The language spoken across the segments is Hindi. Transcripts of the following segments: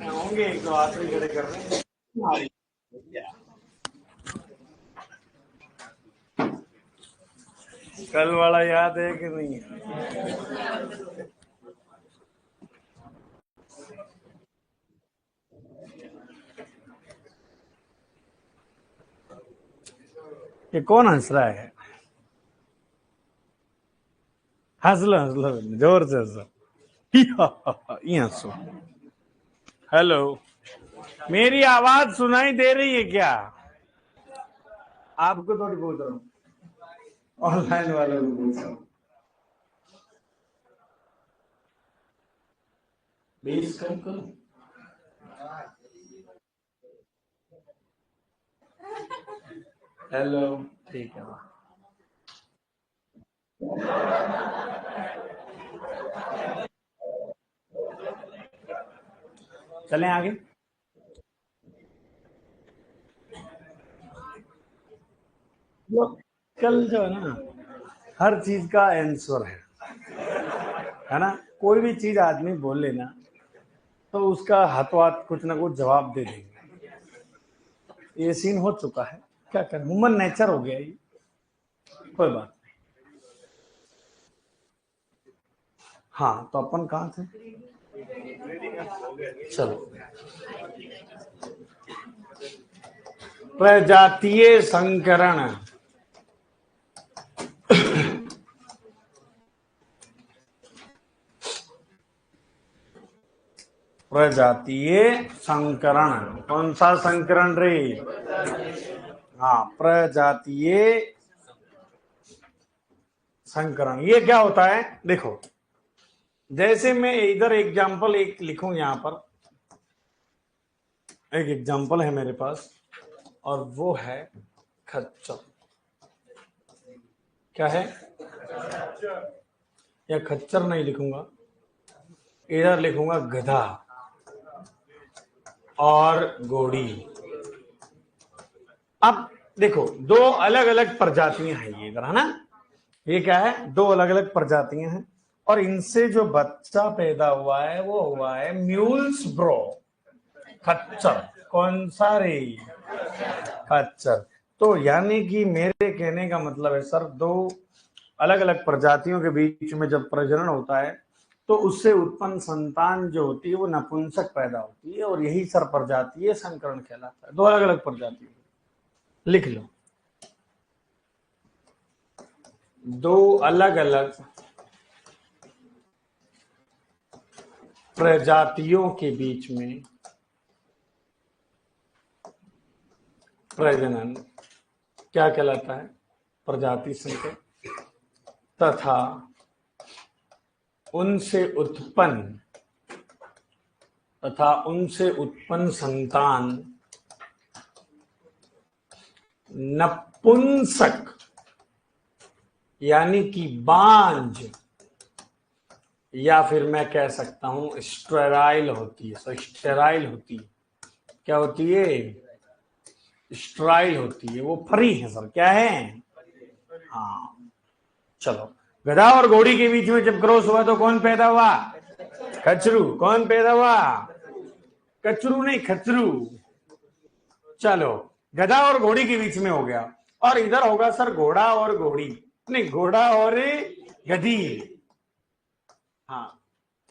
होंगे एक दो हाथ में खड़े कर रहे हैं। कल वाला याद है कि नहीं? ये कौन हंस रहा है? हंस लो जोर से हंसो। ये हंसो। हेलो, मेरी आवाज सुनाई दे रही है क्या? आपको थोड़ी पूछ रहा हूँ, ऑनलाइन वालों को पूछ रहा हूँ। 20 कम करो। हेलो, ठीक है। चलें आगे। कल जो है ना, हर चीज का आंसर है ना? कोई भी चीज आदमी बोल लेना तो उसका हाथों हाथ कुछ ना कुछ जवाब दे देंगे। ये सीन हो चुका है, क्या करें, ह्यूमन नेचर हो गया ये। कोई बात नहीं। हाँ, तो अपन कहाँ थे? चलो, प्रजातीय संकरण। प्रजातीय संकरण, कौन सा संकरण रे? हाँ, प्रजातीय संकरण। ये क्या होता है देखो, जैसे मैं इधर एग्जाम्पल एक लिखूं, यहां पर एक एग्जाम्पल है मेरे पास, और वो है खच्चर। क्या है? या खच्चर नहीं लिखूंगा, इधर लिखूंगा गधा और घोड़ी। अब देखो, दो अलग अलग प्रजातियां हैं ये इधर, है ना? ये क्या है? दो अलग अलग प्रजातियां हैं, और इनसे जो बच्चा पैदा हुआ है वो हुआ है म्यूल्स ब्रो, खच्चर। कौन सा रे? खच्चर। तो यानी कि मेरे कहने का मतलब है सर, दो अलग अलग प्रजातियों के बीच में जब प्रजनन होता है तो उससे उत्पन्न संतान जो होती है वो नपुंसक पैदा होती है, और यही सर प्रजातीय संकरण कहलाता है। दो अलग अलग प्रजातियों, लिख लो, दो अलग अलग प्रजातियों के बीच में प्रजनन क्या कहलाता है? प्रजाति संकरण। तथा उनसे उत्पन्न संतान नपुंसक यानी कि बांझ, या फिर मैं कह सकता हूं स्टेराइल होती है। सो स्टेराइल होती है। क्या होती है? स्टेराइल होती है। वो फ्री है सर। क्या है? हाँ। चलो, गधा और घोड़ी के बीच में जब क्रॉस हुआ तो कौन पैदा हुआ? खचरू। कौन पैदा हुआ? कचरू नहीं, खचरू। चलो, गधा और घोड़ी के बीच में हो गया, और इधर होगा सर घोड़ा और घोड़ी, नहीं, घोड़ा और गधी। हाँ,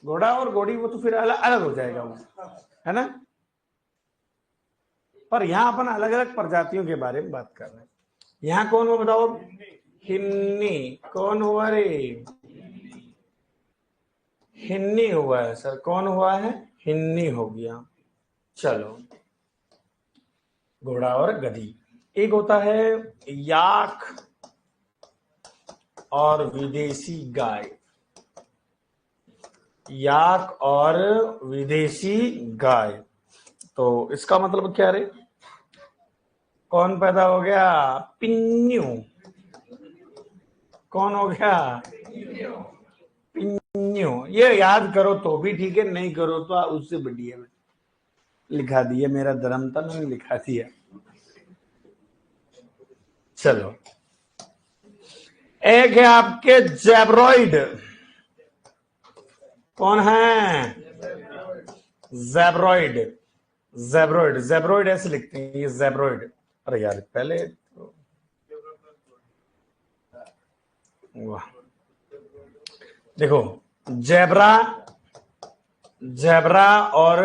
घोड़ा और घोड़ी वो तो फिर अलग अलग हो जाएगा वो, है ना? पर यहां अपन अलग अलग प्रजातियों के बारे में बात कर रहे हैं। यहां कौन हुआ बताओ? हिन्नी। कौन हुआ रे? हिन्नी हुआ है सर। कौन हुआ है? हिन्नी हो गया। चलो, घोड़ा और गधी। एक होता है याक और विदेशी गाय। याक और विदेशी गाय, तो इसका मतलब क्या रे? कौन पैदा हो गया? पिन्नू। कौन हो गया? पिन्नू। ये याद करो तो भी ठीक है, नहीं करो तो उससे बढ़िया लिखा दिया। मेरा धर्म था, मैंने लिखा दिया। चलो, एक है आपके जेब्रॉइड। कौन है? ज़ेब्रॉइड, ज़ेब्रॉइड, ज़ेब्रॉइड ऐसे लिखते हैं, ये ज़ेब्रॉइड। अरे यार पहले वाह, देखो जेब्रा, जेब्रा और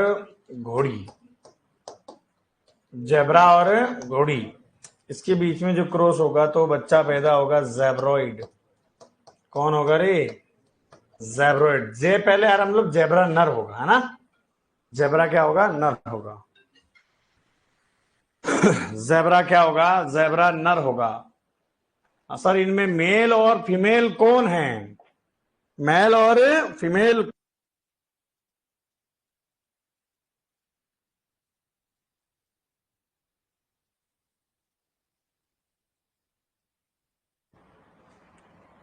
घोड़ी, जेब्रा और घोड़ी, इसके बीच में जो क्रॉस होगा तो बच्चा पैदा होगा ज़ेब्रॉइड। कौन होगा रे? ज़ेब्रॉइड। जे पहले यार हम लोग जेब्रा नर होगा, है ना? जेब्रा क्या होगा? नर होगा। जेब्रा क्या होगा? जेब्रा नर होगा। सर इनमें मेल और फीमेल कौन है? मेल और फीमेल।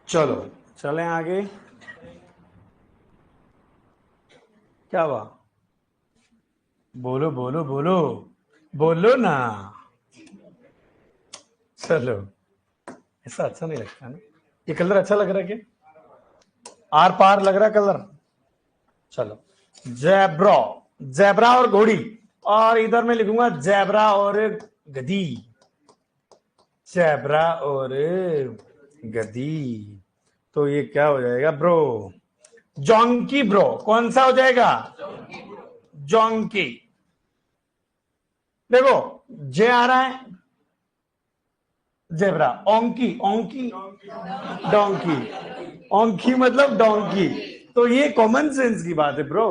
चलो चलें आगे। क्या हुआ? बोलो बोलो बोलो, बोलो ना। चलो, ऐसा अच्छा नहीं लगता ना। ये कलर अच्छा लग रहा है क्या? आर पार लग रहा है कलर। चलो, जेब्रा, जेब्रा और घोड़ी, और इधर मैं लिखूंगा जेब्रा और गधी, जेब्रा और गधी। तो ये क्या हो जाएगा ब्रो? जॉन्की ब्रो। कौन सा हो जाएगा? जॉन्की। देखो जे आ रहा है, जेब्रा। ओंकी, ओंकी, डोंकी, ओंकी मतलब डोंकी। तो ये कॉमन सेंस की बात है ब्रो,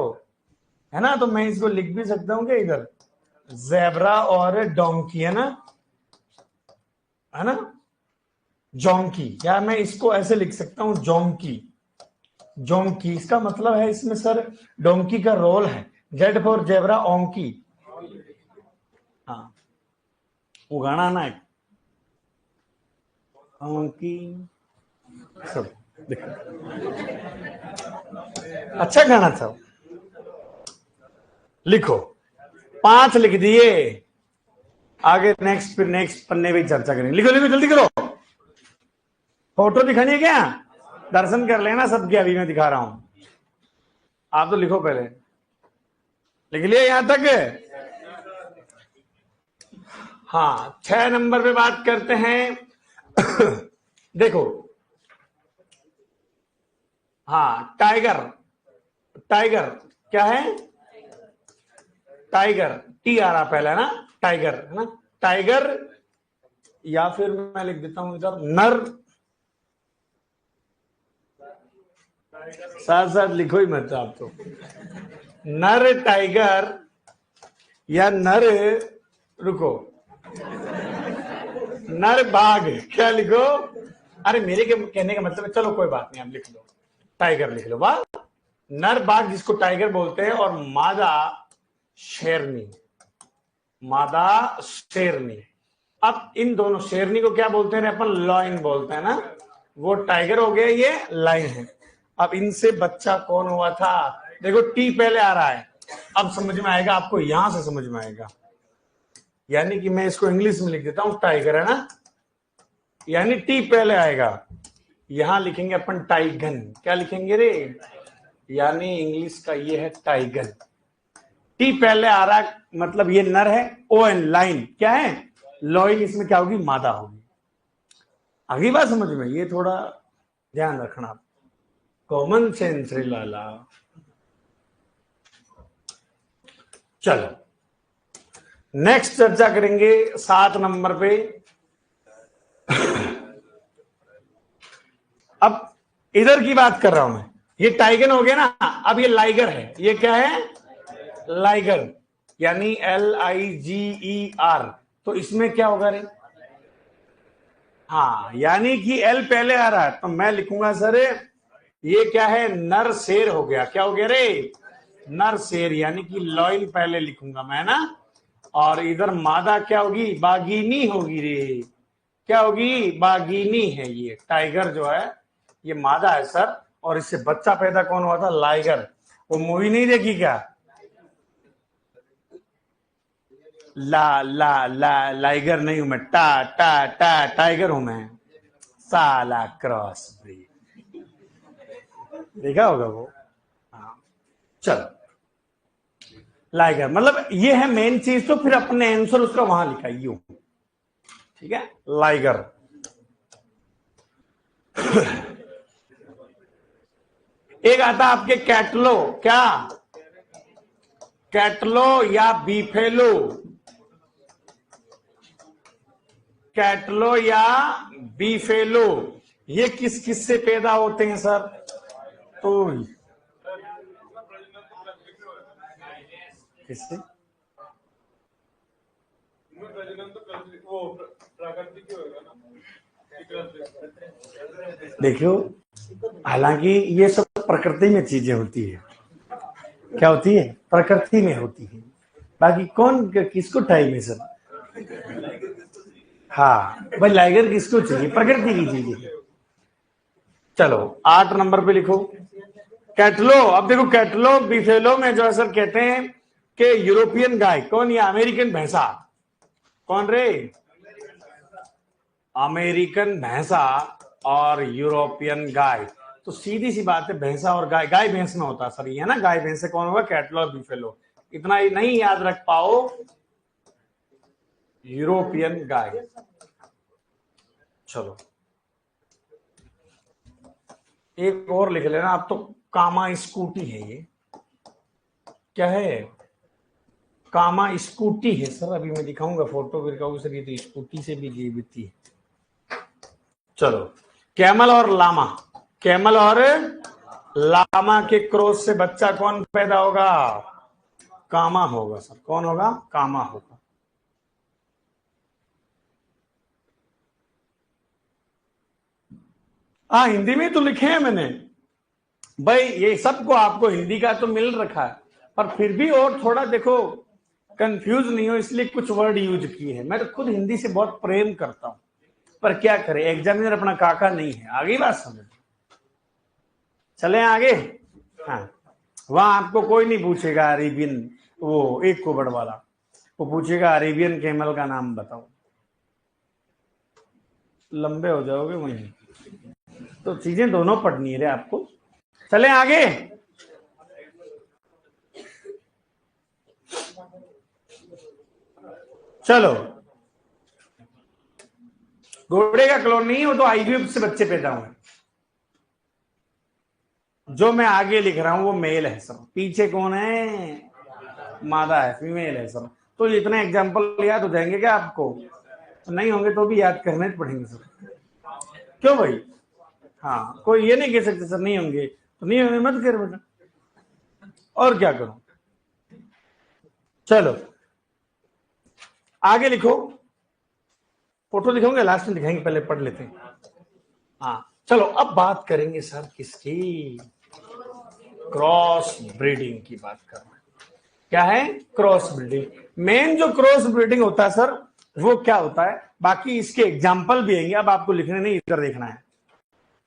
है ना? तो मैं इसको लिख भी सकता हूं क्या इधर? जेब्रा और डोंकी, है ना? है ना? जोंकी, या मैं इसको ऐसे लिख सकता हूं जोंकी, जोंकी। इसका मतलब है इसमें सर डोंकी का रोल है। जेड फॉर जेब्रा, ओंकी। हाँ, वो गाना ना एक ओंकी, सब देखो, अच्छा गाना था। लिखो, 5 लिख दिए। आगे नेक्स्ट, फिर नेक्स्ट पन्ने पे चर्चा करेंगे। लिखो लिखो जल्दी करो। फोटो दिखानी है क्या? दर्शन कर लेना सबके, अभी मैं दिखा रहा हूं। आप तो लिखो पहले। लिख लिया यहां तक? हाँ, 6 नंबर पे बात करते हैं। देखो, हाँ टाइगर, टाइगर क्या है? टाइगर, टी आ रहा पहले ना, टाइगर, है ना? टाइगर, या फिर मैं लिख देता हूं इधर नर। साथ साथ लिखो ही मत आप तो। नर टाइगर या नर, रुको, नर बाघ, क्या लिखो? अरे मेरे के कहने का मतलब है, चलो कोई बात नहीं, आप लिख लो, टाइगर लिख लो। वाह, नर बाघ जिसको टाइगर बोलते हैं, और मादा शेरनी, मादा शेरनी। अब इन दोनों, शेरनी को क्या बोलते हैं अपन? लॉइन बोलते हैं ना। वो टाइगर हो गया, ये लाइन है। अब इनसे बच्चा कौन हुआ था? देखो टी पहले आ रहा है, अब समझ में आएगा आपको, यहां से समझ में आएगा। यानी कि मैं इसको इंग्लिश में लिख देता हूं, टाइगर, है ना? यानी टी पहले आएगा। यहां लिखेंगे अपन टाइगन। क्या लिखेंगे रे? यानी इंग्लिश का ये है टाइगन। टी पहले आ रहा है, मतलब ये नर है। ओ एन, लाइन क्या है? लॉइन, इसमें क्या होगी? मादा होगी। अगली बात समझ में, ये थोड़ा ध्यान रखना, कॉमन सेंस रे लाला। चलो नेक्स्ट चर्चा करेंगे 7 नंबर पे। अब इधर की बात कर रहा हूं मैं, ये टाइगन हो गया ना। अब ये लाइगर है, ये क्या है? लाइगर, यानी LIGER। तो इसमें क्या होगा रे? हाँ, यानी कि एल पहले आ रहा है, तो मैं लिखूंगा सर, ये क्या है? नर शेर हो गया। क्या हो गया रे? नर शेर, यानी कि लॉइन पहले लिखूंगा मैं ना। और इधर मादा क्या होगी? बाघिनी होगी रे। क्या होगी? बाघिनी है। ये टाइगर जो है ये मादा है सर, और इससे बच्चा पैदा कौन हुआ था? लाइगर। वो मूवी नहीं देखी क्या? ला लाइगर नहीं हूं मैं, टा टा टा टाइगर हूं मैं, साला क्रॉस ब्रीड। देखा होगा वो। हाँ, चलो लाइगर, मतलब ये है मेन चीज, तो फिर अपने आंसर उसका वहां लिखा यू, ठीक है, लाइगर। एक आता आपके कैटलो, क्या कैटलो या बीफेलो, कैटलो या बीफेलो, ये किस किस से पैदा होते हैं सर? तो किससे? देखियो, हालांकि ये सब प्रकृति में चीजें होती है, क्या होती है? प्रकृति में होती है, बाकी कौन किसको टाइम है सर? हाँ भाई, लाइगर किसको चाहिए? प्रकृति की चीजें। चलो 8 नंबर पे लिखो कैटलो। अब देखो कैटलो बिफेलो में जो है सर कहते हैं कि यूरोपियन गाय, कौन? या अमेरिकन भैंसा, कौन रे? अमेरिकन भैंसा और यूरोपियन गाय, तो सीधी सी बात है, भैंसा और गाय, गाय भैंस में होता सर, ये है ना, गाय भैंस से कौन होगा? कैटलो और बिफेलो। इतना ही नहीं याद रख पाओ, यूरोपियन गाय। चलो एक और लिख लेना आप, तो कामा स्कूटी है ये, क्या है? कामा स्कूटी है सर, अभी मैं दिखाऊंगा फोटो, फिर कहूंगा सर ये तो स्कूटी से भी जीवित है। चलो कैमल और लामा, कैमल और लामा के क्रॉस से बच्चा कौन पैदा होगा? कामा होगा सर, कौन होगा? कामा होगा। हाँ हिंदी में तो लिखे हैं मैंने भाई, ये सबको आपको हिंदी का तो मिल रखा है, पर फिर भी और थोड़ा देखो कंफ्यूज नहीं हो, इसलिए कुछ वर्ड यूज किए हैं। मैं तो खुद हिंदी से बहुत प्रेम करता हूं, पर क्या करें, एग्जामिनर अपना काका नहीं है। आगे बात समझ, चले आगे। हाँ वहां आपको कोई नहीं पूछेगा अरेबियन, वो एक कोबड़ वाला, वो पूछेगा अरेबियन कैमल का नाम बताओ, लंबे हो जाओगे वहीं। तो चीजें दोनों पढ़नी है रे आपको। चले आगे। चलो घोड़े का क्लोन नहीं, वो तो आईवीएफ से बच्चे पैदा हुए। जो मैं आगे लिख रहा हूं वो मेल है सर, पीछे कौन है? मादा है, फीमेल है सर। तो इतने एग्जाम्पल याद हो जाएंगे क्या आपको? नहीं होंगे तो भी याद करने पड़ेंगे सर, क्यों भाई? हाँ कोई ये नहीं कह सकते सर नहीं होंगे, तो नहीं होंगे मत कर बेटा, और क्या करूं। चलो आगे लिखो, फोटो दिखाऊंगे लास्ट में दिखाएंगे, पहले पढ़ लेते हैं। हाँ चलो अब बात करेंगे सर किसकी? क्रॉस ब्रीडिंग की बात कर रहे हैं। क्या है? Cross breeding. मेन जो क्रॉस ब्रीडिंग होता है सर, वो क्या होता है? बाकी इसके एग्जाम्पल भी आएंगे, अब आपको लिखने नहीं, इधर देखना है।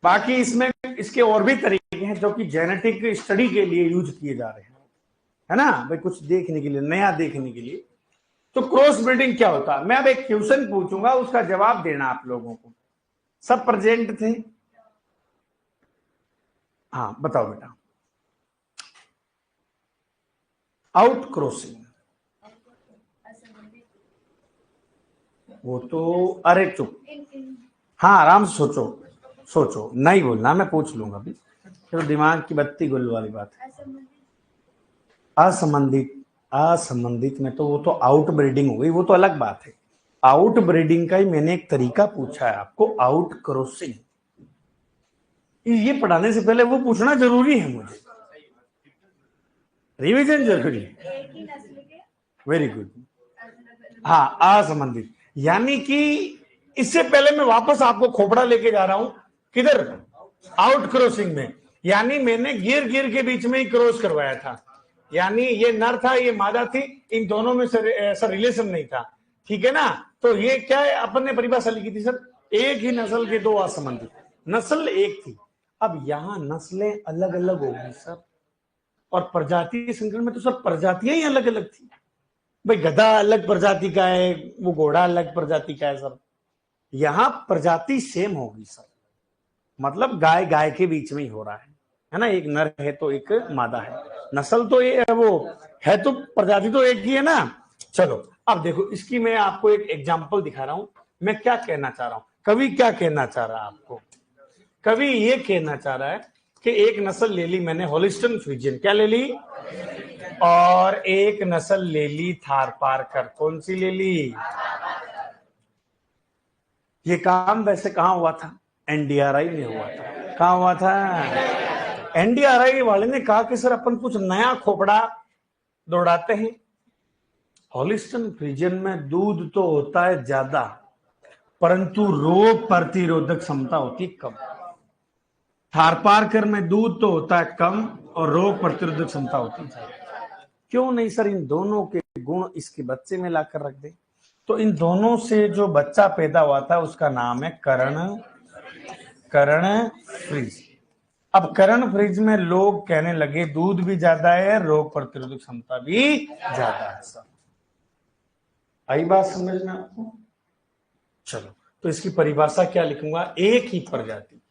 बाकी इसमें इसके और भी तरीके हैं जो कि जेनेटिक स्टडी के लिए यूज किए जा रहे हैं, है ना भाई, कुछ देखने के लिए, नया देखने के लिए। तो क्रॉस ब्रीडिंग क्या होता है? मैं अब एक क्वेश्चन पूछूंगा, उसका जवाब देना आप लोगों को। सब प्रेजेंट थे? हाँ बताओ बेटा। आउट क्रॉसिंग, वो तो, अरे चुप, हाँ आराम से सोचो, सोचो, नहीं बोलना, मैं पूछ लूंगा अभी, तो दिमाग की बत्ती गुल वाली बात है। असंबंधित, असंबंधित में तो वो तो आउट ब्रीडिंग हो गई, वो तो अलग बात है। आउट ब्रीडिंग का ही मैंने एक तरीका पूछा है आपको, आउट क्रॉसिंग। ये पढ़ाने से पहले वो पूछना जरूरी है मुझे, रिवीजन जरूरी है। Very good. हाँ असंबंधित, यानी कि इससे पहले मैं वापस आपको खोपड़ा लेके जा रहा हूं, किधर? आउट क्रॉसिंग में। यानी मैंने गिर गिर के बीच में ही क्रॉस करवाया था, यानी ये नर था, ये मादा थी, इन दोनों में से ऐसा रिलेशन नहीं था, ठीक है ना। तो ये क्या है, अपन ने परिभाषा लिखी थी सर, एक ही नस्ल के दो असंबंधित, नस्ल एक थी। अब यहां नस्लें अलग अलग होगी सर, और प्रजाति संकरण में तो सर प्रजातियां ही अलग अलग थी भाई, गधा अलग प्रजाति का है, वो घोड़ा अलग प्रजाति का है सर। यहां प्रजाति सेम होगी सर, मतलब गाय गाय के बीच में ही हो रहा है, है ना, एक नर है तो एक मादा है, नस्ल तो ये है, वो है तो प्रजाति तो एक ही है ना। चलो अब देखो, इसकी मैं आपको एक एग्जांपल दिखा रहा हूं। मैं क्या कहना चाह रहा हूं, कवि क्या कहना चाह रहा है आपको, कवि ये कहना चाह रहा है कि एक नस्ल ले ली मैंने हॉलिस्टन फ्रीजियन, क्या ले ली, और एक नस्ल ले ली थारपारकर। कौन सी ले ली? ये काम वैसे कहां हुआ था? एनडीआरआई में हुआ था। कहां हुआ था? एनडीआरआई वाले ने कहा कि सर अपन कुछ नया खोपड़ा दौड़ाते हैं। हॉलिस्टन फ्रीजियन में दूध तो होता है ज्यादा, परंतु रोग प्रतिरोधक क्षमता होती है कम। थारपारकर में दूध तो होता है कम और रोग प्रतिरोधक क्षमता होती है ज्यादा। क्यों नहीं सर इन दोनों के गुण इसके बच्चे में लाकर रख दे? तो इन दोनों से जो बच्चा पैदा हुआ था उसका नाम है कर्ण फ्रीज। अब कर्ण फ्रीज में लोग कहने लगे दूध भी ज्यादा है, रोग प्रतिरोधक क्षमता भी ज्यादा है। सर आई बात समझ में आपको? चलो तो इसकी परिभाषा क्या लिखूंगा? एक ही प्रजाति,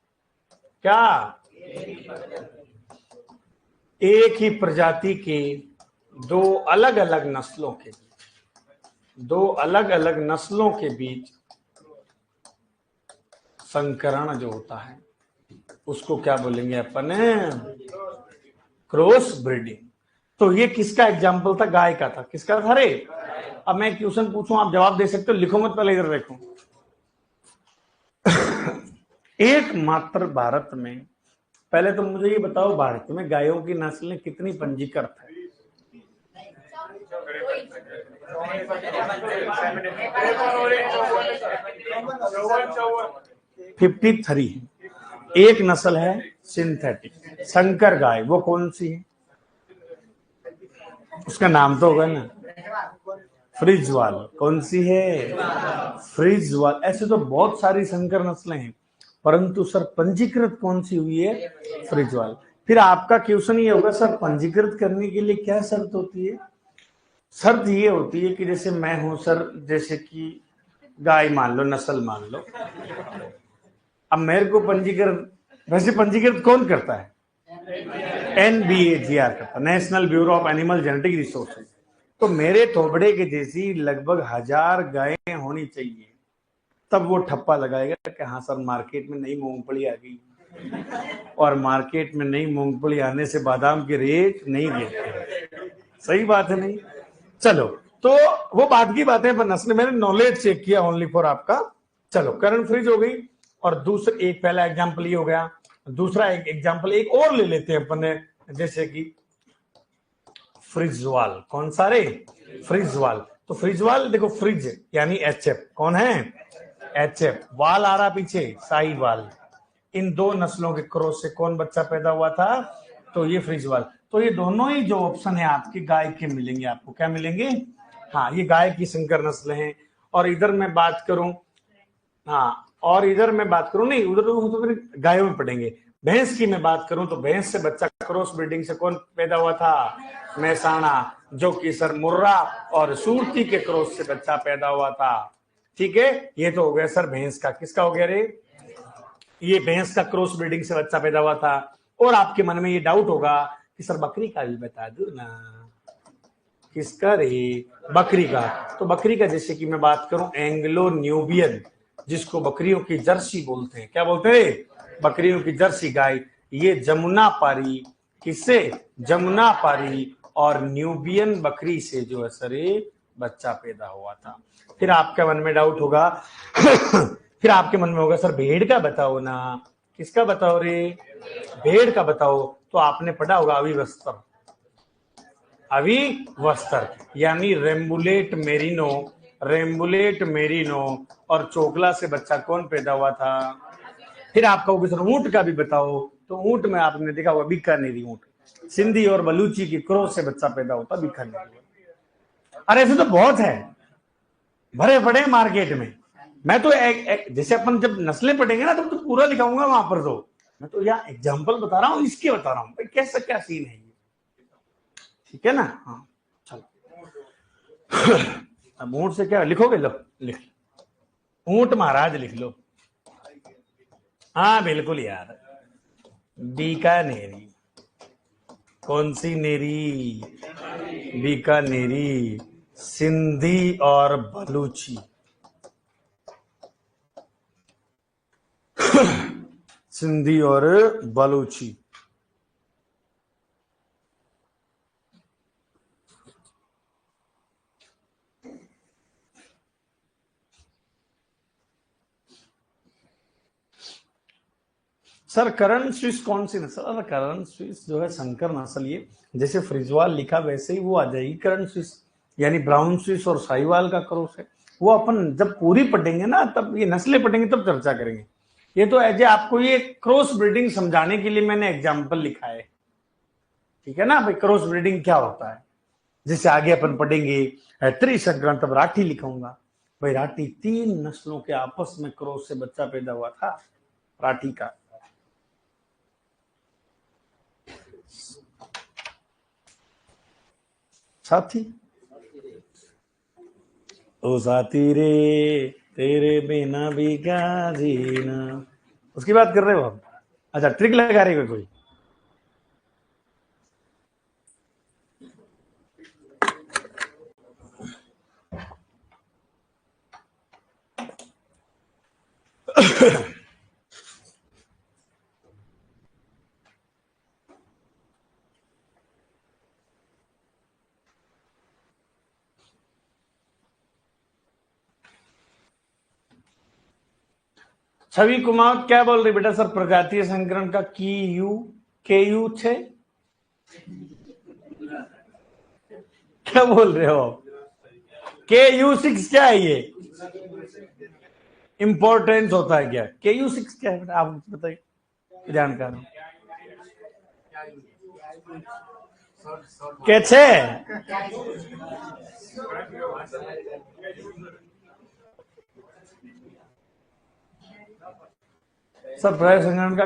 क्या एक ही प्रजाति के दो अलग अलग नस्लों के बीच, दो अलग अलग नस्लों के बीच संकरण जो होता है उसको क्या बोलेंगे अपन? Cross breeding. तो ये किसका एग्जाम्पल था? गाय का था। किसका था रे? अब मैं क्वेश्चन पूछूं, आप जवाब दे सकते हो, लिखो मत, पहले इधर देखो। एकमात्र भारत में, पहले तो मुझे ये बताओ भारत में गायों की नस्लें कितनी पंजीकृत है? 53। एक नस्ल है सिंथेटिक संकर गाय, वो कौन सी है? उसका नाम तो होगा ना, फ्रिजवाल। कौन सी है? फ्रिजवाल। ऐसे तो बहुत सारी संकर नस्लें हैं, परंतु सर पंजीकृत कौन सी हुई है? फ्रिजवाल। फिर आपका क्वेश्चन ये होगा सर पंजीकृत करने के लिए क्या शर्त होती है? शर्त ये होती है कि जैसे मैं हूं सर, जैसे कि गाय मान लो, नस्ल मान लो, अब मेरे को पंजीकृत, वैसे पंजीकृत कौन करता है? NBAGR करता, national bureau of animal genetic resources. तो मेरे थोबड़े के जैसी लगभग 1000 गायें होनी चाहिए, तब वो ठप्पा लगाएगा कि हाँ सर मार्केट में नई मूंगफली आ गई, और मार्केट में नई मूंगफली आने से बादाम के रेट नहीं गिरते। सही बात है नहीं? चलो तो वो बात की बातें, पर नस्ल मैंने नॉलेज चेक किया ओनली फॉर आपका। चलो कर्ण फ्रीज हो गई, और दूसरा एक पहला एग्जांपल ये हो गया। दूसरा एक एग्जांपल एक और ले लेते हैं अपन, जैसे कि फ्रिजवाल। कौन सा रे? फ्रिजवाल। तो फ्रिजवाल देखो, फ्रिज यानी HF, कौन है? HF। वाल आ रहा पीछे, साइड वाल। इन दो नस्लों के क्रॉस से कौन बच्चा पैदा हुआ था? तो ये फ्रिजवाल। तो ये दोनों ही जो ऑप्शन है आपके गाय के मिलेंगे आपको। क्या मिलेंगे? हाँ, ये गाय की संकर नस्ल हैं। और इधर मैं बात करूं, हाँ, और इधर मैं बात करूं, नहीं उधर तो फिर गायों में पढ़ेंगे। भैंस की मैं बात करूं तो भैंस से बच्चा क्रॉस ब्रीडिंग से कौन पैदा हुआ था? मेहसाणा, जो कि सर मुर्रा और सूरती के क्रॉस से बच्चा पैदा हुआ था। ठीक है, ये तो हो गया सर भैंस का। किसका हो गया रे? ये भैंस का क्रॉस ब्रीडिंग से बच्चा पैदा हुआ था। और आपके मन में ये डाउट होगा कि सर बकरी का भी बता दो ना। किसका रे? बकरी का। तो बकरी का जैसे कि मैं बात करूं एंग्लो न्यूबियन, जिसको बकरियों की जर्सी बोलते हैं। क्या बोलते हैं? बकरियों की जर्सी गाय। ये जमुना पारी, किससे? जमुना पारी और न्यूबियन बकरी से जो है सर बच्चा पैदा हुआ था। फिर आपके मन में डाउट होगा फिर आपके मन में होगा सर भेड़ का बताओ ना। किसका बताओ रे? भेड़ का बताओ। तो आपने पढ़ा होगा अविवस्त्र, अविवस्त्र यानी रेम्बुलेट मेरिनो, रेम्बुलेट मेरिनो और चोकला से बच्चा कौन पैदा हुआ था? फिर आपका ऊंट का भी बताओ। तो ऊंट में आपने देखा होगा बीकानेरी ऊंट, सिंधी और बलूची की क्रॉस से बच्चा पैदा होता बीकानेरी। अरे ऐसे तो बहुत है, भरे पड़े मार्केट में। मैं तो जैसे अपन जब नस्लें पढ़ेंगे ना तब तो पूरा लिखाऊंगा वहां पर। तो मैं तो यहाँ एग्जाम्पल बता रहा हूँ, इसके बता रहा हूँ भाई कैसा क्या सीन है ये। ठीक है ना? हाँ चलो अब ऊंट से क्या लिखोगे? लो लिख, ऊंट महाराज लिख लो। हाँ बिल्कुल यार, बीकानेरी। कौन सी नेरी? बीकानेरी। सिंधी और बलूची। सिंधी और बलूची। सर करंट स्विस कौन सी नस्ल? अरे करंट स्विस जो है संकर नस्ल, ये जैसे फ्रिजवाल लिखा वैसे ही वो आ जाएगी करंट स्विस, यानी ब्राउन स्विस और साहिवाल का क्रॉस है। वो अपन जब पूरी पढ़ेंगे ना, तब ये नस्लें पढ़ेंगे तब चर्चा करेंगे। ये तो एज आपको ये क्रॉस ब्रीडिंग समझाने के लिए मैंने एग्जाम्पल लिखा है, ठीक है ना भाई। क्रॉस ब्रीडिंग क्या होता है, जैसे आगे अपन पढ़ेंगे त्रिसंकरण, तब राठी लिखूंगा भाई। राठी 3 नस्लों के आपस में क्रॉस से बच्चा पैदा हुआ था राठी का। साथी ओ साथी रे तेरे बिना भी क्या जीना, उसकी बात कर रहे हो हम? अच्छा ट्रिक लगा रहे हो कोई? छवि कुमार क्या बोल रही बेटा? सर प्रजातीय संकरण का के यू छे क्या बोल रहे हो? KU6 क्या है? ये इंपॉर्टेंस होता है क्या? KU6 क्या है बेटा, आप बताइए, जानकार हूं। कैसे? सर प्राय संगठन का,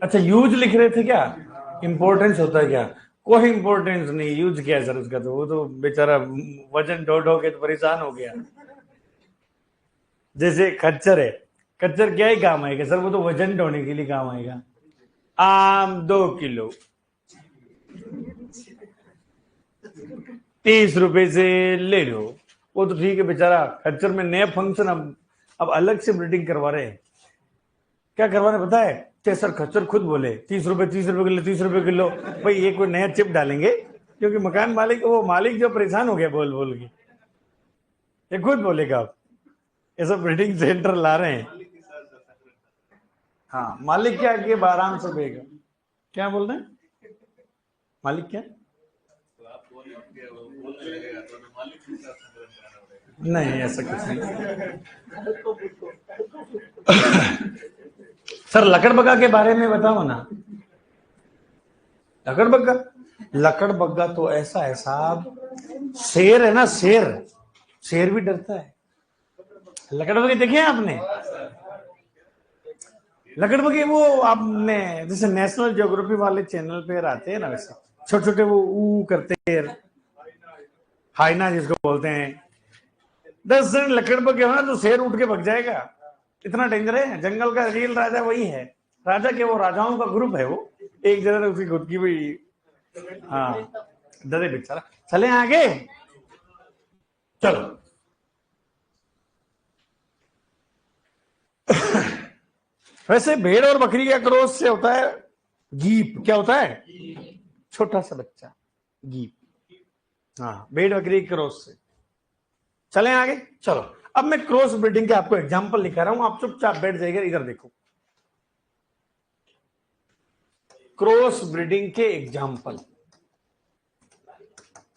अच्छा यूज लिख रहे थे क्या? इंपॉर्टेंस होता है क्या? कोई इंपॉर्टेंस नहीं, यूज क्या है सर उसका? तो वो तो बेचारा वजन ढो के तो परेशान हो गया। जैसे खच्चर है, खच्चर क्या ही काम आएगा सर? वो तो वजन ढोने के लिए काम आएगा। आम 2 किलो 30 रुपए से ले लो, वो तो ठीक है बेचारा। खच्चर में नया फंक्शन अब अलग से ब्रीडिंग करवा रहे हैं। क्या करवाने पता है? सर खच्चर खुद बोले 30 रुपए किलो 30 रुपए किलो। भाई ये कोई नया चिप डालेंगे? क्योंकि मकान मालिक, वो मालिक जो परेशान हो गया बोल बोल के, ये खुद बोलेगा। आप ये सब ब्रीडिंग सेंटर ला रहे हैं। हाँ मालिक क्या कि आराम से देगा। क्या बोल रहे हैं? मालिक क्या? नहीं ऐसा कुछ नहीं। सर लकड़बग्गा के बारे में बताओ ना। लकड़बग्गा, लकड़बग्गा तो ऐसा है साहब, शेर है ना, शेर, शेर भी डरता है। लकड़बग्गे देखे हैं आपने? लकड़बग्गे वो आपने जैसे नेशनल ज्योग्राफी वाले चैनल पे आते हैं ना, वैसे छोटे छोटे वो ऊ करते हैं, हाइना जिसको बोलते हैं। 10 जन लकड़बग्गे हो ना तो शेर उठ के भग जाएगा, इतना डेंजर है। जंगल का रियल राजा वही है। राजा के वो राजाओं का ग्रुप है वो, एक जगह उसकी खुद की भी। हाँ डरे बेचारा। चले आगे, चलो। वैसे भेड़ और बकरी का क्रॉस से होता है गीप। क्या होता है? छोटा सा बच्चा, गीप। हाँ भेड़ बकरी के क्रॉस से। चले आगे, चलो। अब मैं क्रॉस ब्रीडिंग के आपको एग्जांपल लिखा रहा हूं, आप चुपचाप बैठ जाइए, इधर देखो। क्रॉस ब्रीडिंग के एग्जांपल।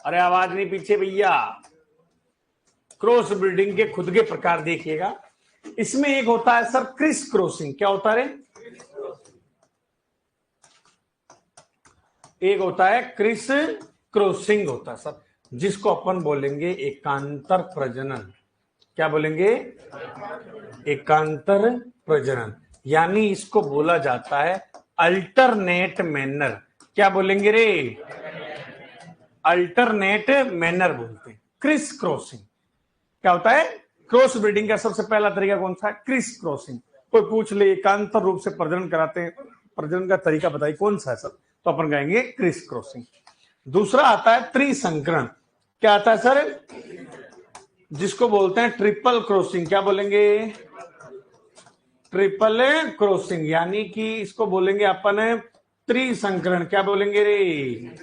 अरे आवाज नहीं पीछे भैया। क्रॉस ब्रीडिंग के खुद के प्रकार देखिएगा। इसमें एक होता है सर क्रिस क्रॉसिंग। क्या होता है? एक होता है क्रिस क्रॉसिंग होता है सर, जिसको अपन बोलेंगे एकांतर प्रजनन। क्या बोलेंगे? एकांतर प्रजनन, यानी इसको बोला जाता है अल्टरनेट मैनर। क्या बोलेंगे रे? अल्टरनेट मैनर बोलते हैं। क्रिस क्रॉसिंग क्या होता है? क्रॉस ब्रीडिंग का सबसे पहला तरीका कौन सा है? Crisscrossing. कोई पूछ ले एकांतर रूप से प्रजनन कराते हैं, प्रजनन का तरीका बताइए कौन सा है सर? तो अपन कहेंगे क्रिस क्रॉसिंग। दूसरा आता है त्रिसंकरण। क्या आता है सर? जिसको बोलते हैं ट्रिपल क्रॉसिंग। क्या बोलेंगे? ट्रिपल क्रॉसिंग, यानी कि इसको बोलेंगे अपन त्रिसंकरण। क्या बोलेंगे रे?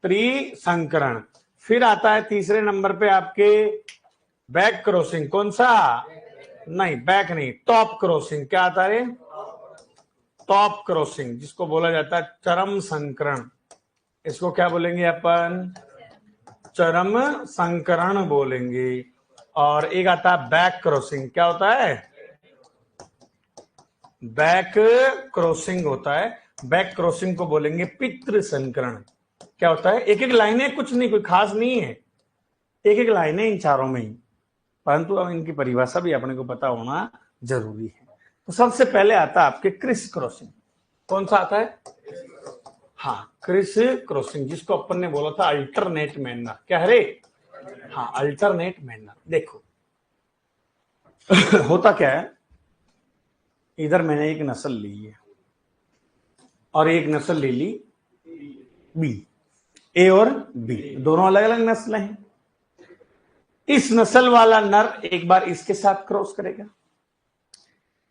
त्रिसंकरण। फिर आता है तीसरे नंबर पे आपके बैक क्रॉसिंग। कौन सा? नहीं, बैक नहीं, टॉप क्रॉसिंग। क्या आता है? टॉप क्रॉसिंग, जिसको बोला जाता है चरम संकरण। इसको क्या बोलेंगे अपन? चरम संकरण बोलेंगे। और एक आता है बैक क्रॉसिंग। क्या होता है? बैक क्रॉसिंग होता है। बैक क्रॉसिंग को बोलेंगे पितृ संकरण। क्या होता है? एक एक लाइनें, कुछ नहीं, कोई खास नहीं है, एक एक लाइनें इन चारों में ही, परंतु अब इनकी परिभाषा भी अपने को पता होना जरूरी है। तो सबसे पहले आता है आपके क्रिस क्रॉसिंग। कौन सा आता है? हाँ, क्रिस क्रॉसिंग, जिसको अपन ने बोला था अल्टरनेट मैनर। क्या है रे? हाँ, अल्टरनेट मैनर। देखो होता क्या है, इधर मैंने एक नस्ल ली है और एक नस्ल ले ली बी। ए और बी दोनों अलग अलग नस्ल हैं। इस नस्ल वाला नर एक बार इसके साथ क्रॉस करेगा,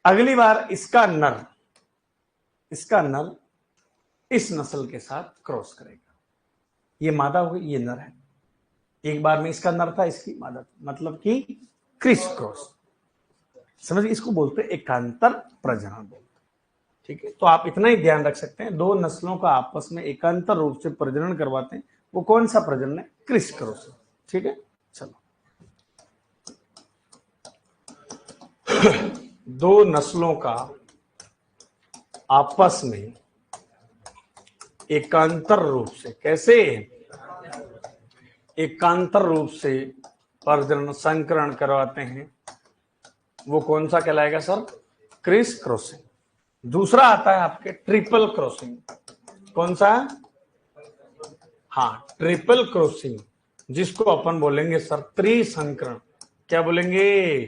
अगली बार इसका नर इस नस्ल के साथ क्रॉस करेगा। ये मादा हो गई, ये नर है। एक बार में इसका नर था, इसकी मादा थी, मतलब कि क्रिस क्रॉस। समझ, इसको बोलते हैं एकांतर प्रजनन बोलते। ठीक है, तो आप इतना ही ध्यान रख सकते हैं, दो नस्लों का आपस में एकांतर रूप से प्रजनन करवाते हैं, वो कौन सा प्रजनन है? Criss cross. ठीक है, चलो। दो नस्लों का आपस में एकांतर रूप से, कैसे? एकांतर रूप से प्रजनन संकरण करवाते हैं, वो कौन सा कहलाएगा सर? Chris crossing. दूसरा आता है आपके ट्रिपल क्रॉसिंग। कौन सा? हाँ, ट्रिपल क्रॉसिंग, जिसको अपन बोलेंगे सर त्रिसंकरण। क्या बोलेंगे?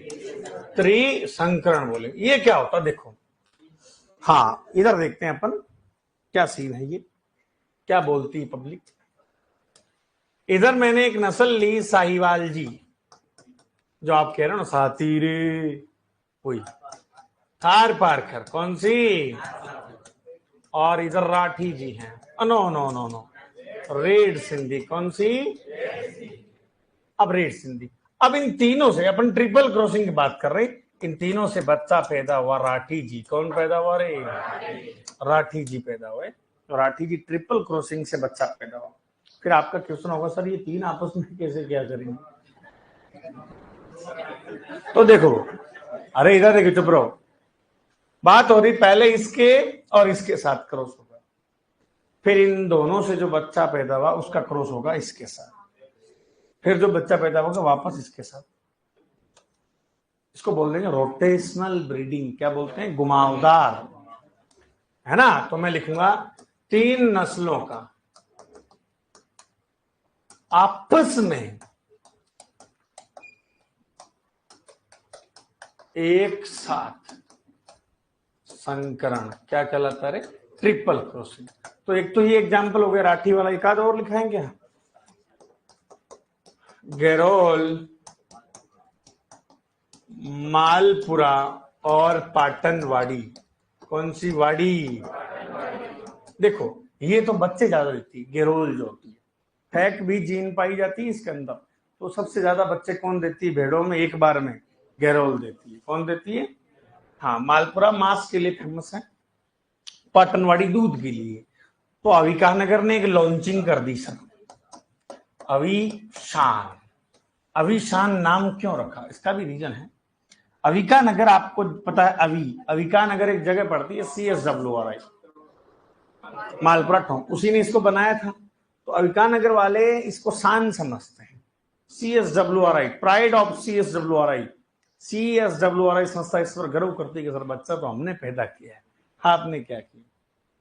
त्रिसंकरण बोलेंगे। ये क्या होता है देखो, हाँ इधर देखते हैं अपन क्या सीन है, ये क्या बोलती है पब्लिक। इधर मैंने एक नस्ल ली साहिवाल जी, जो आप कह रहे हो ना साथी रे, वही थार पारकर। कौन सी? और इधर राठी जी हैं। No no no no, red Sindhi. कौन सी? अब रेड सिंधी। अब इन तीनों से अपन ट्रिपल क्रॉसिंग की बात कर रहे हैं। इन तीनों से बच्चा पैदा हुआ राठी जी। कौन पैदा हुआ रे? राठी जी पैदा हुए। राठी जी ट्रिपल क्रॉसिंग से बच्चा पैदा हुआ। फिर आपका क्वेश्चन होगा सर ये तीन आपस में कैसे क्या करेंगे? तो देखो, अरे इधर देखो, चुप रहो। बात हो रही पहले इसके और इसके साथ क्रॉस होगा, फिर इन दोनों से जो बच्चा पैदा हुआ उसका क्रॉस होगा इसके साथ, फिर जो बच्चा पैदा होगा वापस इसके साथ। इसको बोल देंगे रोटेशनल ब्रीडिंग। क्या बोलते हैं? घुमावदार, है ना। तो मैं लिखूंगा तीन नस्लों का आपस में एक साथ संकरण। क्या कहलाता है? Triple crossing. तो एक तो ये एग्जाम्पल हो गया राठी वाला, एक आध और लिखाएं क्या? गैरोल, मालपुरा और पाटनवाड़ी। कौन सी वाड़ी? देखो ये तो बच्चे ज्यादा देती है, गेरोल जो होती है। फैक भी जीन पाई जाती है इसके अंदर, तो सबसे ज्यादा बच्चे कौन देती है भेड़ों में एक बार में? गैरोल देती है। कौन देती है? हाँ, मालपुरा मांस के लिए फेमस है, पाटनवाड़ी दूध के लिए। तो अविकानगर ने एक लॉन्चिंग कर दी सर, अविशान। अविशान नाम क्यों रखा, इसका भी रीजन है। अविकानगर आपको पता है, अविकानगर एक जगह पड़ती है CSWRI, मालपुरा टाउन, उसी ने इसको बनाया था। तो अविकानगर वाले इसको शान समझते हैं। CSWRI, pride of CSWRI। CSWRI संस्था इस पर गर्व करती है कि सर बच्चा तो हमने पैदा किया है, आपने क्या किया,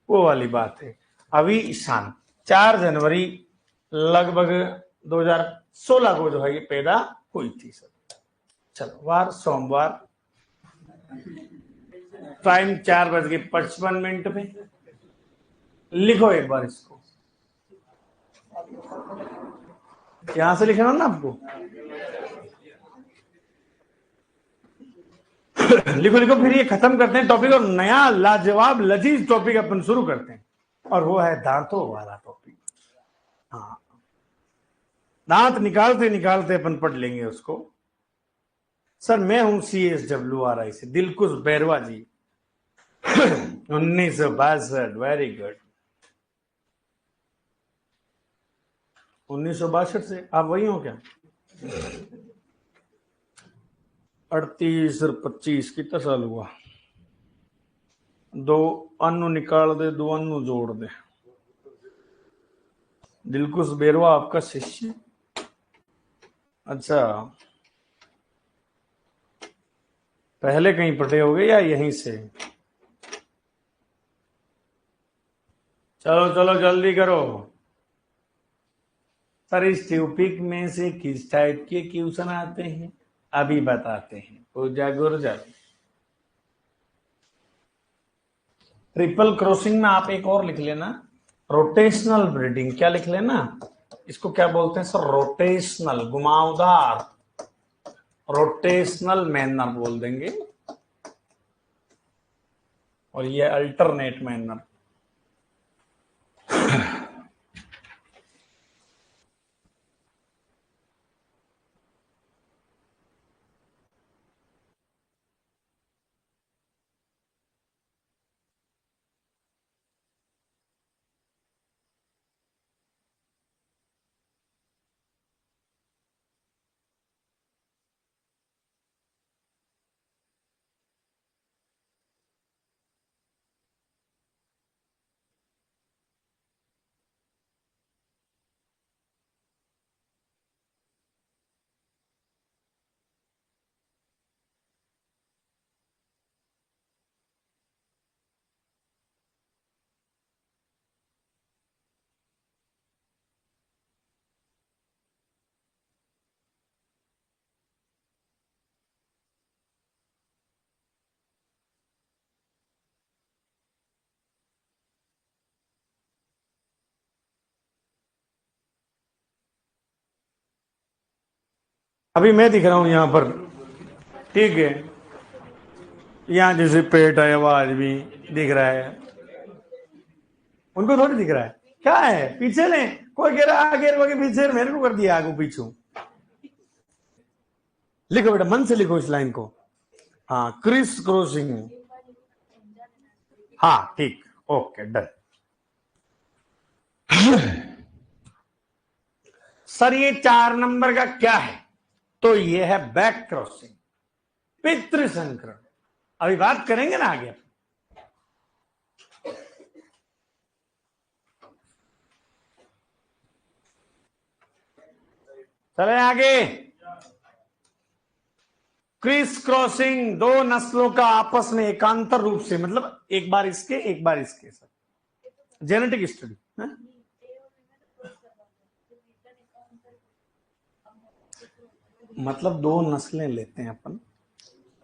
वो वाली बात है। अविशान 4 जनवरी लगभग 2016 को जो है ये पैदा हुई थी सर। चलो, वार सोमवार टाइम 4:55 पे। लिखो एक बार इसको, यहां से लिखना ना आपको। लिखो लिखो, फिर ये खत्म करते हैं टॉपिक और नया लाजवाब लजीज टॉपिक अपन शुरू करते हैं, और वो है दांतों वाला टॉपिक। हाँ, दांत निकालते निकालते अपन पढ़ लेंगे उसको। सर मैं हूं CSWRI से दिलकुश बैरवा जी। 1962, वेरी गुड। 1962 से आप वही हो क्या? 38 और 25 कितना साल हुआ? 2 अन्नू निकाल दे, 2 अन्नू जोड़ दे। दिलकुश बैरवा आपका शिष्य? अच्छा, पहले कहीं पढ़े होगे या यहीं से? चलो चलो जल्दी करो सर। इस टॉपिक में से किस टाइप के क्वेश्चन आते हैं अभी बताते हैं। पूजा गुर्जर, ट्रिपल क्रॉसिंग में आप एक और लिख लेना, रोटेशनल ब्रीडिंग। क्या लिख लेना? इसको क्या बोलते हैं सर? रोटेशनल, घुमावदार, रोटेशनल मैनर बोल देंगे, और ये अल्टरनेट मैनर। अभी मैं दिख रहा हूं यहां पर, ठीक है? यहां जैसे पेट है, आवाज भी दिख रहा है, उनको थोड़ी दिख रहा है। क्या है पीछे ने, कोई कह रहा आगे के पीछे, मेरे को कर दिया आगे पीछू। लिखो बेटा, मन से लिखो इस लाइन को। हाँ, क्रिस क्रॉसिंग। हाँ ठीक, ओके डन। सर ये 4 नंबर का क्या है? तो ये है बैक क्रॉसिंग, पितृ संकरण। अभी बात करेंगे ना आगे। चले आगे। क्रिस क्रॉसिंग, 2 नस्लों का आपस में एकांतर रूप से, मतलब एक बार इसके एक बार इसके, सर जेनेटिक स्टडी। मतलब 2 नस्लें लेते हैं अपन,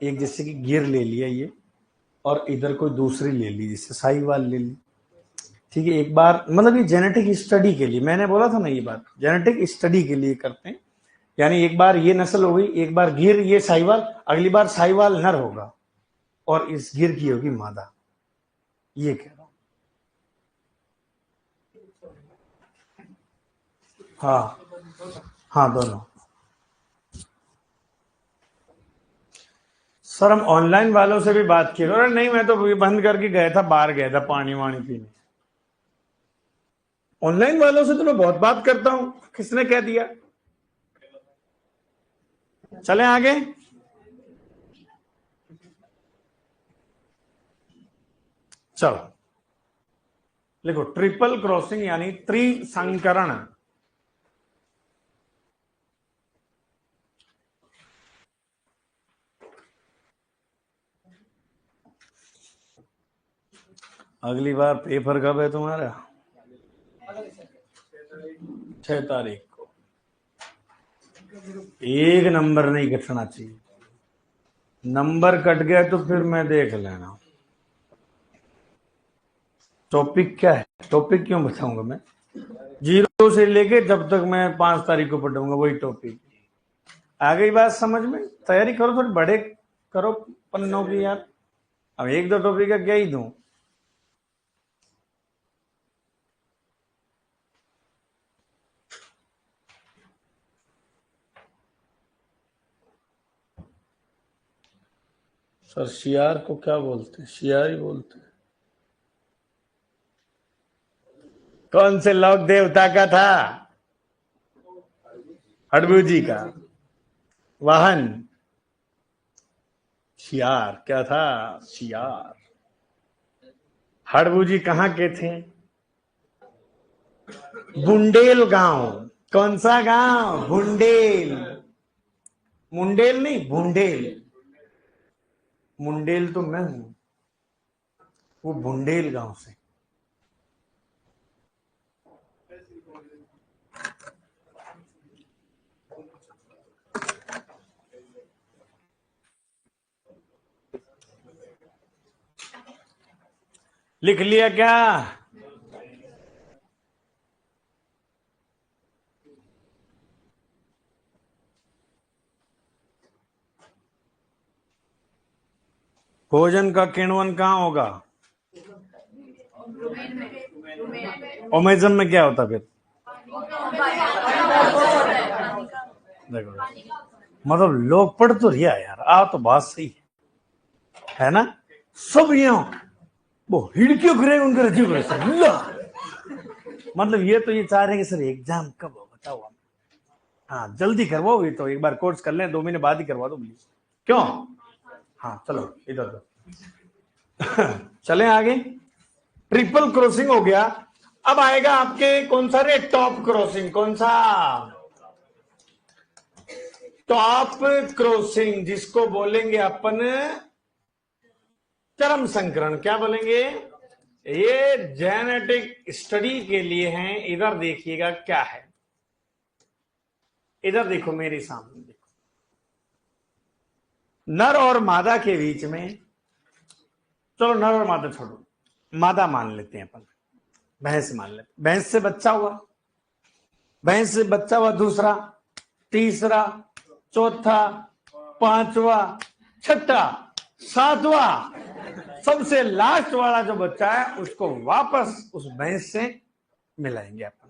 एक जैसे कि गिर ले लिया ये, और इधर कोई दूसरी ले ली, जैसे साहिवाल ले ली, ठीक है? एक बार, मतलब ये जेनेटिक स्टडी के लिए, मैंने बोला था ना ये बात, जेनेटिक स्टडी के लिए करते हैं। यानी एक बार ये नस्ल हो गई, एक बार गिर, ये साहिवाल, अगली बार साहिवाल नर होगा और इस गिर की होगी मादा। ये कह रहा हूं। हाँ हाँ, दोनों। सर हम ऑनलाइन वालों से भी बात की। अरे नहीं, मैं तो बंद करके गया था, बाहर गया था पानी वानी पीने। ऑनलाइन वालों से तो मैं बहुत बात करता हूं, किसने कह दिया? चले आगे। चलो लिखो, ट्रिपल क्रॉसिंग यानी त्रिसंकरण। अगली बार पेपर कब है तुम्हारा? 6 तारीख को। 1 नंबर नहीं कटना चाहिए, नंबर कट गया तो फिर मैं देख लेना। टॉपिक क्या है? टॉपिक क्यों बताऊंगा मैं? 0 से लेके जब तक मैं 5 तारीख को पढ़ूंगा वही टॉपिक। आ गई बात समझ में? तैयारी करो, थोड़ी बड़े करो पन्नों की यार। अब 1-2 टॉपिक का क्या ही दूं? सर शियार को क्या बोलते हैं? शियार ही बोलते हैं। कौन से लोक देवता का था? हडबू जी का वाहन शियार क्या था? शियार। हडबू जी कहाँ के थे? बुंडेल गांव। कौन सा गांव? बुंडेल। मुंडेल नहीं, बुंडेल। मुंडेल तो मैं हूं, वो बुंडेल गांव से। लिख लिया क्या? भोजन का किण्वन कहाँ होगा? ओमेजन में क्या होता फिर? देखो, मतलब लोग पढ़ तो रिया यार, आ तो बात सही है ना? सब यहाँ वो हिड़कियों करे उनका रजी करे सर। मतलब ये तो ये चाह रहे हैं कि सर एग्जाम कब हो बताओ हम। हाँ जल्दी करवाओ, ये तो एक बार कोर्स कर लें, 2 महीने बाद ही करवा दो प्लीज। क्यों? हाँ चलो इधर दो। चले आगे। ट्रिपल क्रॉसिंग हो गया। अब आएगा आपके कौन सा रे? Top crossing. कौन सा? टॉप क्रॉसिंग, जिसको बोलेंगे अपन चरम संकरण। क्या बोलेंगे? ये जेनेटिक स्टडी के लिए हैं। इधर देखिएगा क्या है, इधर देखो मेरे सामने देखो। नर और मादा के बीच में, चलो नर और मादा छोड़ो, मादा मान लेते हैं अपन, भैंस मान लेते। भैंस से बच्चा हुआ, भैंस से बच्चा हुआ, दूसरा, तीसरा, चौथा, पांचवा, छठा, सातवां, सबसे लास्ट वाला जो बच्चा है उसको वापस उस भैंस से मिलाएंगे अपन।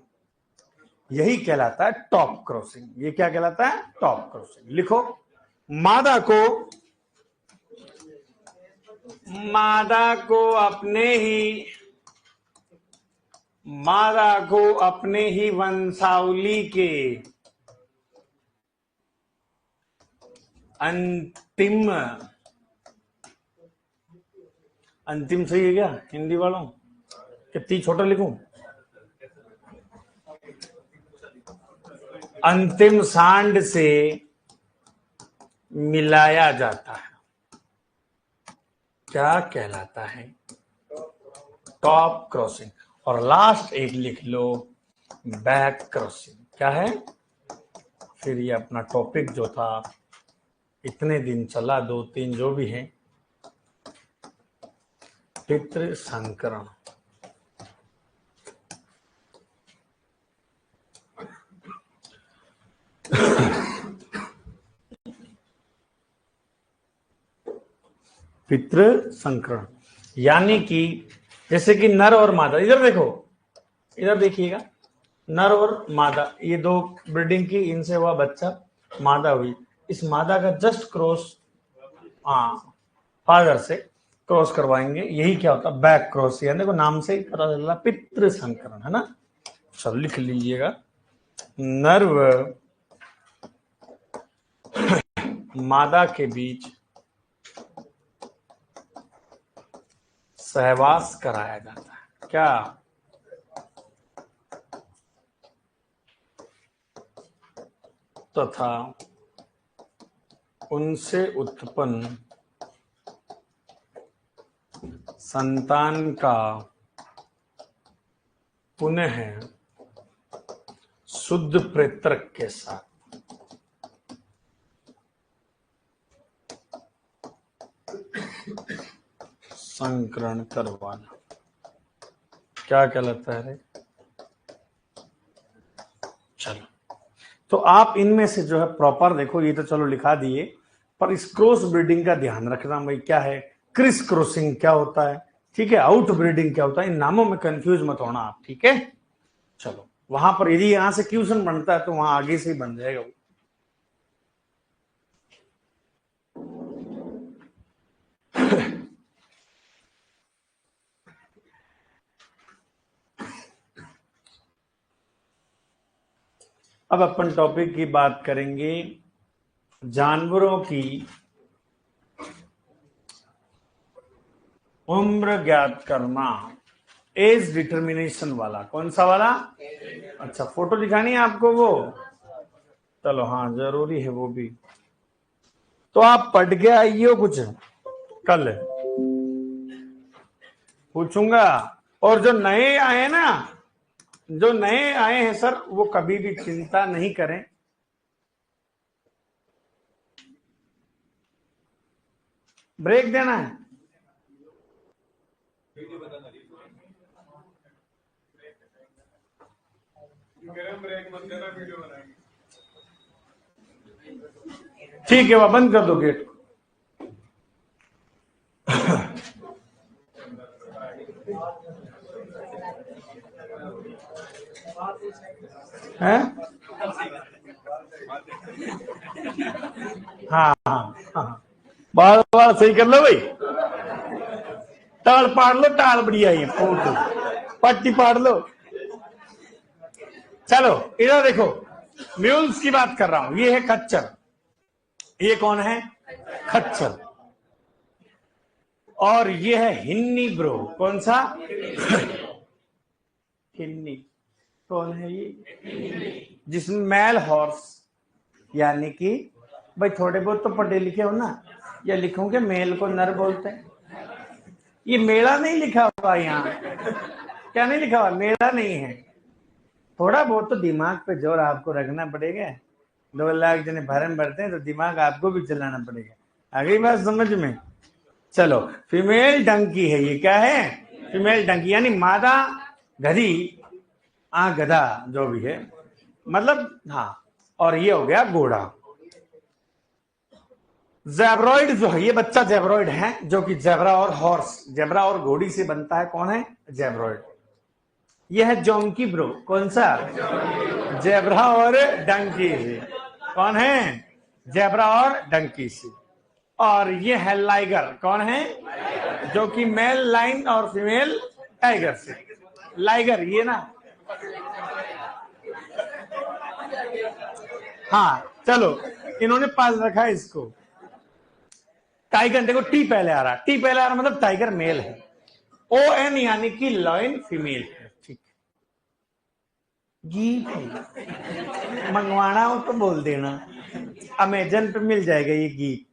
यही कहलाता है टॉप क्रॉसिंग। ये क्या कहलाता है? Top crossing. लिखो, मादा को, मादा को अपने ही, मादा को अपने ही वंशावली के अंतिम, अंतिम सही है क्या हिंदी वालों? कितनी छोटा लिखूं? अंतिम सांड से मिलाया जाता है। क्या कहलाता है? Top crossing. और लास्ट एक लिख लो, बैक क्रॉसिंग। क्या है? फिर ये अपना टॉपिक जो था इतने दिन चला, 2-3 जो भी है, पितृ संकरण। पितृ संकरण यानी कि जैसे कि नर और मादा, इधर देखो, इधर देखिएगा, नर और मादा, ये 2 ब्रीडिंग की, इनसे हुआ बच्चा, मादा हुई। इस मादा का जस्ट क्रॉस, हाँ, फादर से क्रॉस करवाएंगे। यही क्या होता है? Back cross. यानी देखो नाम से ही पता चल रहा, पितृ संकरण है ना। सब लिख लीजिएगा। नर्व मादा के बीच सहवास कराया जाता है। क्या? तथा उनसे उत्पन्न संतान का पुनः शुद्ध प्रेतक के साथ संकरण करवाना। क्या कहलाता है रे? चलो, तो आप इनमें से जो है प्रॉपर देखो, ये तो चलो लिखा दिए, पर इस क्रॉस ब्रीडिंग का ध्यान रखना भाई, क्या है क्रिस क्रॉसिंग क्या होता है, ठीक है, आउट ब्रीडिंग क्या होता है, इन नामों में कंफ्यूज मत होना आप, ठीक है। चलो, वहां पर यदि यहां से क्वेश्चन बनता है तो वहां आगे से ही बन जाएगा वो। अब अपन टॉपिक की बात करेंगे जानवरों की उम्र ज्ञात करना, एज डिटर्मिनेशन वाला। कौन सा वाला? अच्छा, फोटो दिखानी है आपको वो? चलो हाँ, जरूरी है वो भी। तो आप पढ़ के आइयो कुछ, कल पूछूंगा। और जो नए आए ना, जो नए आए हैं सर, वो कभी भी चिंता नहीं करें। ब्रेक देना है? ठीक है, वह बंद कर दो गेट। है? हाँ हाँ हाँ, बार बार सही कर लो भाई। टाल पाड़ लो, टाल बढ़िया ही फोटो पट्टी पाड़ लो। चलो इधर देखो, म्यूल्स की बात कर रहा हूं। ये है खच्चर। ये कौन है? खच्चर। और ये है हिन्नी ब्रो। कौन सा? हिन्नी। कौन है ये? जिसमें मेल हॉर्स, यानी कि भाई थोड़े बहुत तो पढ़े लिखे हो ना, या लिखोगे मेल को नर बोलते हैं। ये मेला नहीं लिखा हुआ यहाँ, क्या नहीं लिखा हुआ? मेला नहीं है। थोड़ा बहुत तो दिमाग पे जोर आपको रखना पड़ेगा। 2 लाख जने भरम भरते हैं तो दिमाग आपको भी चलाना पड़ेगा। आगे बात समझ में? चलो, फीमेल डंकी है ये। क्या है? फीमेल डंकी, यानी मादा गधी, गधा जो भी है, मतलब हाँ। और ये हो गया घोड़ा। जेब्रॉइड जो है, ये बच्चा जेब्रॉइड है, जो कि जेब्रा और हॉर्स, जेब्रा और घोड़ी से बनता है। कौन है? जेब्रॉइड। ये है जोंकी ब्रो। कौन सा? जेब्रा और डंकी से। कौन है? जेब्रा और डंकी से। और ये है लाइगर। कौन है? जो कि मेल लाइन और फीमेल टाइगर से। लाइगर ये ना। हाँ चलो, इन्होंने पाल रखा है इसको। टाइगर देखो, टी पहले आ रहा, टी पहले आ रहा, मतलब टाइगर मेल है। ओ एन यानी कि लॉयन फीमेल है। ठीक, गीत है, मंगवाना हो तो बोल देना, अमेजन पे मिल जाएगा ये गीत।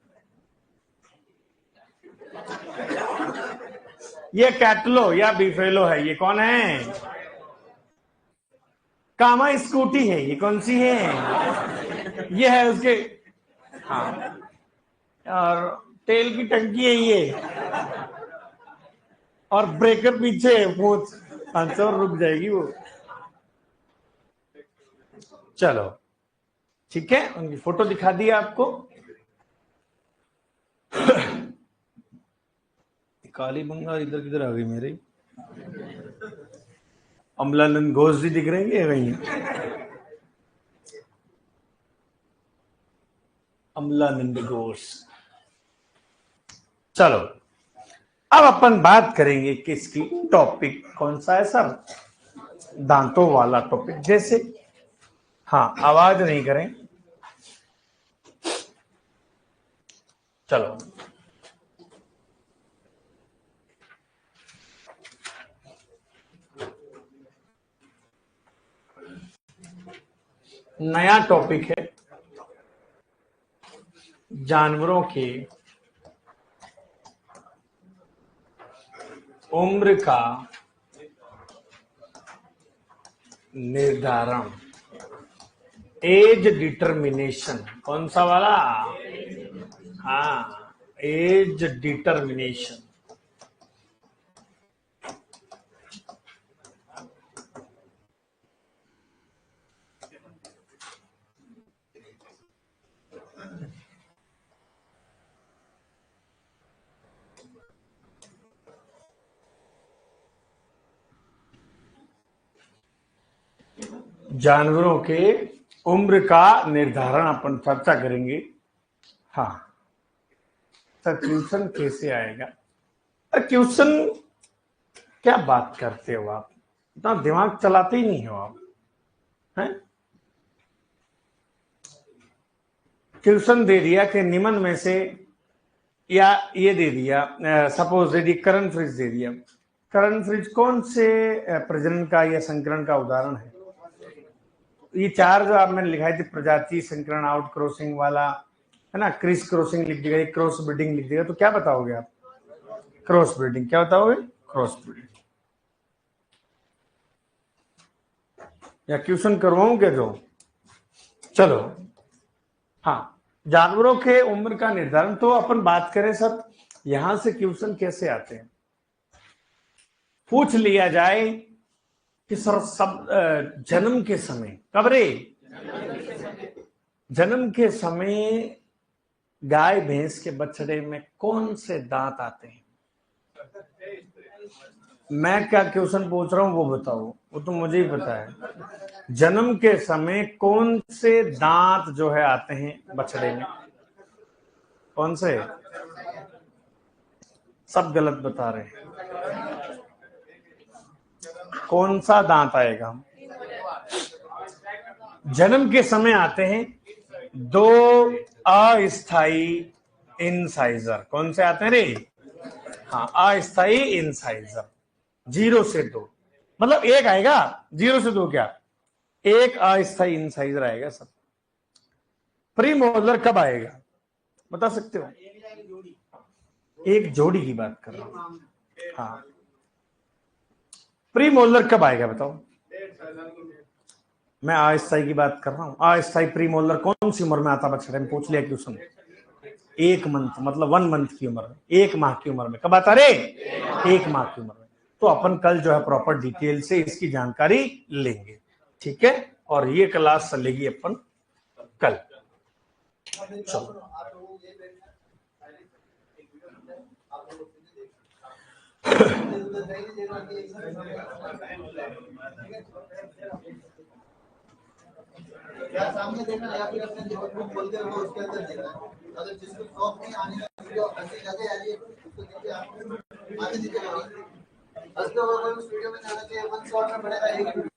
ये कैटलो या बिफेलो है। ये कौन है? कामा स्कूटी है। ये कौन सी है? ये है उसके, हाँ, और तेल की टंकी है ये, और ब्रेकर पीछे है, पूछ आंसर रुक जाएगी वो। चलो ठीक है, उनकी फोटो दिखा दी आपको। काली बंगाल इधर किधर आ गई मेरी? अमलानंद घोष जी दिख रही है वहीं? अमलानंद घोष। चलो, अब अपन बात करेंगे किसकी? टॉपिक कौन सा है सर? दांतों वाला टॉपिक। जैसे, हाँ, आवाज नहीं करें। चलो, नया टॉपिक है जानवरों की उम्र का निर्धारण, एज डिटर्मिनेशन। कौन सा वाला? हाँ, एज डिटर्मिनेशन। जानवरों के उम्र का निर्धारण अपन चर्चा करेंगे। हाँ सर, क्वेश्चन कैसे आएगा? क्वेश्चन क्या बात करते हो आप, इतना दिमाग चलाते ही नहीं हो आप, हैं? क्वेश्चन दे दिया कि निम्न में से, या ये दे दिया सपोज दे दी करंट फ्रिज दे दिया। करंट फ्रिज कौन से प्रजनन का या संकरण का उदाहरण है? ये चार जो आप मैंने लिखाई थी, प्रजाति, संकरण, आउट क्रॉसिंग वाला है ना, क्रिस क्रॉसिंग लिख देगा, क्रॉस ब्रीडिंग लिख देगा, तो क्या बताओगे आप? Cross breeding. क्या बताओगे? Cross breeding. या क्वेश्चन करवाऊं क्या जो? चलो हाँ, जानवरों के उम्र का निर्धारण। तो अपन बात करें सर, यहां से क्वेश्चन कैसे आते हैं? पूछ लिया जाए कि सर सब जन्म के समय, कब रे? जन्म के समय गाय भैंस के बछड़े में कौन से दांत आते हैं? मैं क्या क्वेश्चन पूछ रहा हूं वो बताओ, वो तो मुझे ही पता है। जन्म के समय कौन से दांत जो है आते हैं बछड़े में? कौन से? सब गलत बता रहे हैं। कौन सा दांत आएगा? जन्म के समय आते हैं दो अस्थाई इंसाइजर। कौन से आते हैं रे? हाँ, अस्थाई इंसाइजर। 0 से 2, मतलब एक आएगा। 0 से 2 क्या? एक अस्थाई इंसाइजर आएगा सब। प्रीमोलर कब आएगा बता सकते हो? एक जोड़ी की बात कर रहा हूं। हाँ, प्रीमोलर कब आएगा बताओ? मैं अस्थाई की बात कर रहा हूं। अस्थाई प्रीमोलर कौन सी उम्र में आता बछड़े में? पूछ लिया क्वेश्चन। 1 मंथ, मतलब 1 मंथ की उम्र में, 1 माह की उम्र में। कब आता रे? 1 माह की उम्र में। तो अपन कल जो है प्रॉपर डिटेल से इसकी जानकारी लेंगे, ठीक है? और ये क्लास चलेगी अपन कल। चलो या सामने देखना या फिर अपने नोटबुक खोल के वो उसके अंदर देखना। अगर जिसको शौक नहीं आने का वीडियो अच्छी जगह आ रही है उसको देखिए, आप आगे नीचे करिए। बस तो वो उस वीडियो में जाना चाहिए, 1 शॉट में पड़ेगा एक